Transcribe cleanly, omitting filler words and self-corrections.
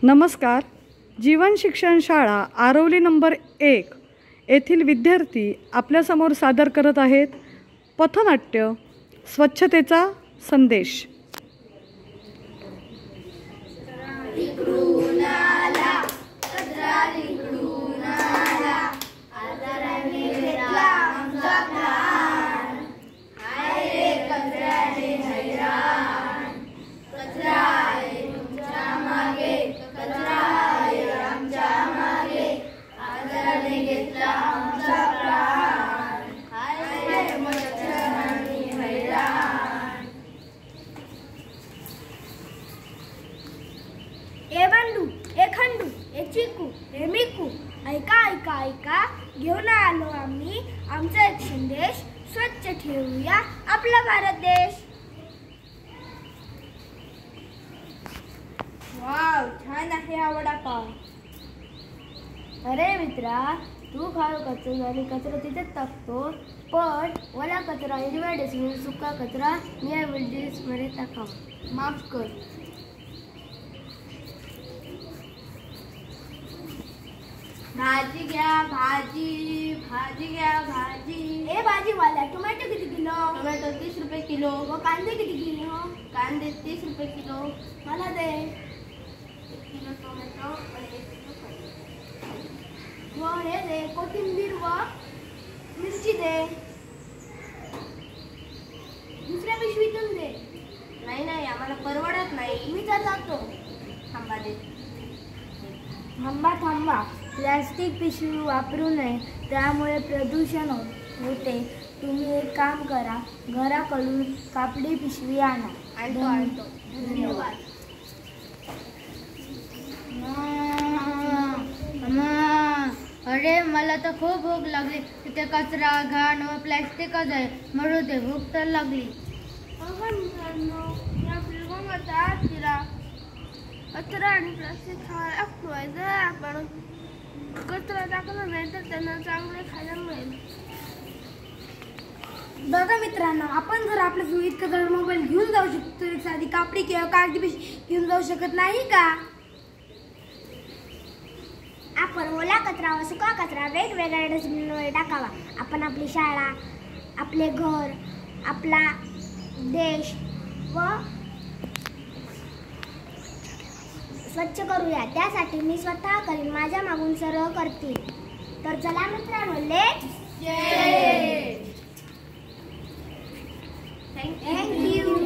नमस्कार. जीवन शिक्षण शाळा आरवली नंबर 1 येथील विद्यार्थी आपल्यासमोर सादर करत आहेत पथनाट्य स्वच्छतेचा संदेश. ए बंडू, ए खंडू, ए चिकू, ए मिकू, ऐका ऐका ऐका, घेऊन आलो आम्ही आमचा एक संदेश. स्वच्छ ठेवूया आपला भारत देश. वाव, छान आहे हा वडापाव. अरे मित्रा, तू खाऊ कचरा आणि कचरा तिथेच टाकतो, पण ओला कचरा हिरव्या डस्टबिन, सुका कचरा निळ्या डस्टबिनमध्ये टाकावा. माफ कर. भाजी घ्या, भाजी, भाजी घ्या, भाजी. ए भाजीवाला, टोमॅटो किती किलो? टोमॅटो 30 रुपये किलो. व कांदे किती किलो? कांदे 30 रुपये किलो. मला दे 1 किलो टोमॅटो आणि 1 किलो कांदे. व हे दे कोथिंबीर व मिरची दे. दुसऱ्या पिशवीतून दे. नाही नाही, आम्हाला परवडत नाही. मी तर जातो. थांबा दे. थांबा थांबा, प्लास्टिक पिशवी वापरू नये, त्यामुळे प्रदूषण होते. तुम्ही एक काम करा, घराकडून कापडी पिशवी आणा. आणतो. धन्यवाद. अरे मला तर खूप भूक लागली. तिथे कचरा घाण व प्लॅस्टिकच आहे, म्हणून ते भूक तर लागली. कचरा आणि प्लास्टिक खायला जर आपण कचरा टाकला नाही तर त्यांना चांगले खायला मिळेल. बघा मित्रांनो, आपण जर आपल्या सुविध कचरा मोबाईल घेऊन जाऊ शकतो, एक साधी कापडी किंवा कागदी पिशवी घेऊन जाऊ शकत नाही का? आपण ओला कचरा व सुका कचरा वेगवेगळ्या डस्टबिनमध्ये टाकावा. आपण आपली शाळा, आपले घर, आपला देश व स्वच्छ करूया. त्यासाठी मी स्वतः करीन, माझ्या मागून सर्व करतील. तर चला मित्रांनो, लेट्स थँक यू.